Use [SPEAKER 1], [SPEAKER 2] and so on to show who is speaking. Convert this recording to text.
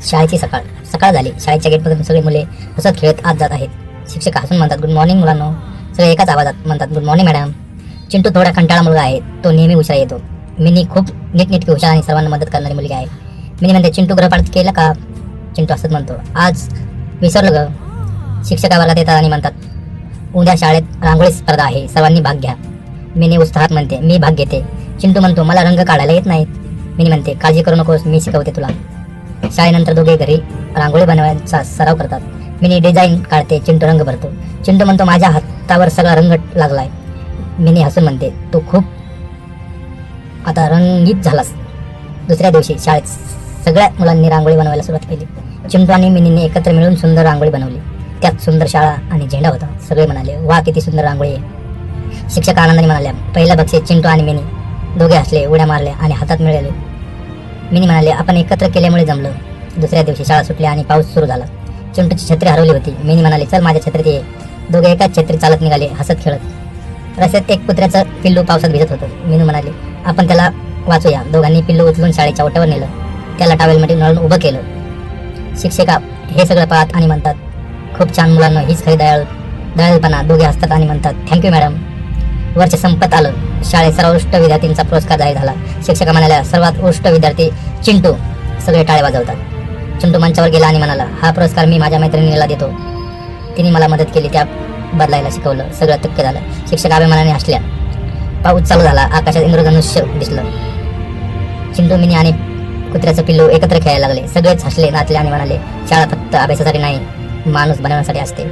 [SPEAKER 1] शाळेची सकाळ झाली. शाळेच्या गेटमधून सगळे मुले हसत खेळत आत जात आहेत. शिक्षक हसून म्हणतात, गुड मॉर्निंग मुलांनो. सगळे एकाच आवाजात म्हणतात, गुड मॉर्निंग मॅडम. चिंटू थोडा कंटाळा मुलगा आहे. तो नेहमी उशिरा येतो. मिनी खूप नीटनेटकी हुशार आणि सर्वांना मदत करणारी मुलगी आहे. मिनी म्हणते, चिंटू गृहपाठ केलं का? चिंटू हसत म्हणतो, आज विसरलं ग. शिक्षका वर्गात येतात आणि म्हणतात, उद्या शाळेत रांगोळी स्पर्धा आहे, सर्वांनी भाग घ्या. मिनी उत्साहात म्हणते, मी भाग घेते. चिंटू म्हणतो, मला रंग काढायला येत नाहीत. मिनी म्हणते, काळजी करू नकोस, मी शिकवते तुला. शाळेनंतर दोघे घरी रांगोळी बनवायचा सराव करतात. मिनी डिझाईन काढते, चिंटू रंग भरतो. चिंटू म्हणतो, माझ्या हातावर सगळा रंग लागलाय. मिनी हसून म्हणते, तू खूप आता रंगीत झालास. दुसऱ्या दिवशी शाळेत सगळ्या मुलांनी रांगोळी बनवायला सुरुवात केली. चिंटू आणि मिनीने एकत्र मिळून सुंदर रांगोळी बनवली. त्यात सुंदर शाळा आणि झेंडा होता. सगळे म्हणाले, वा किती सुंदर रांगोळी आहे. शिक्षक आनंदाने म्हणाल्या, पहिल्या बक्षीस चिंटू आणि मिनी. दोघे हसले, उड्या मारल्या आणि हातात मिळाले. मिनी म्हणाले, आपण एकत्र केल्यामुळे जमलं. दुसऱ्या दिवशी शाळा सुटली आणि पाऊस सुरू झाला. चिंटूची छत्री हरवली होती. मिनी म्हणाले, चल माझ्या छत्रीत ये. दोघे एकाच छत्री चालत निघाले, हसत खेळत. रस्त्यात एक कुत्र्याचं पिल्लू पावसात भिजत होतं. मिनू म्हणाले, आपण त्याला वाचूया. दोघांनी पिल्लू उचलून शाळेच्या ओट्यावर नेलं. त्याला टॉवेलमध्ये नळून उभं केलं. शिक्षिका हे सगळं पाहत आणि म्हणतात, खूप छान मुलांना, हीच खरी दयाळूपणा. दोघे हसतात आणि म्हणतात, थँक्यू मॅडम. वर्ष संपत आलं. शाळेत सर्वोत्कृष्ट विद्यार्थ्यांचा पुरस्कार जाहीर झाला. शिक्षका म्हणाल्या, सर्वात उत्कृष्ट विद्यार्थी चिंटू. सगळे टाळे वाजवतात. चिंटू मंचावर गेला आणि म्हणाला, हा पुरस्कार मी माझ्या मैत्रिणीला देतो. तिने मला मदत केली, त्या बदलायला शिकवलं. सगळं शक्य झालं. शिक्षक अभिमानाने हसल्या. पाऊस चालू झाला. आकाशात इंद्रधनुष्य दिसलं. चिंटू, मिनी आणि कुत्र्याचं पिल्लू एकत्र खेळायला लागले. सगळेच हसले, नाचले आणि म्हणाले, शाळा फक्त अभ्यासासाठी नाही, माणूस बनवण्यासाठी असते.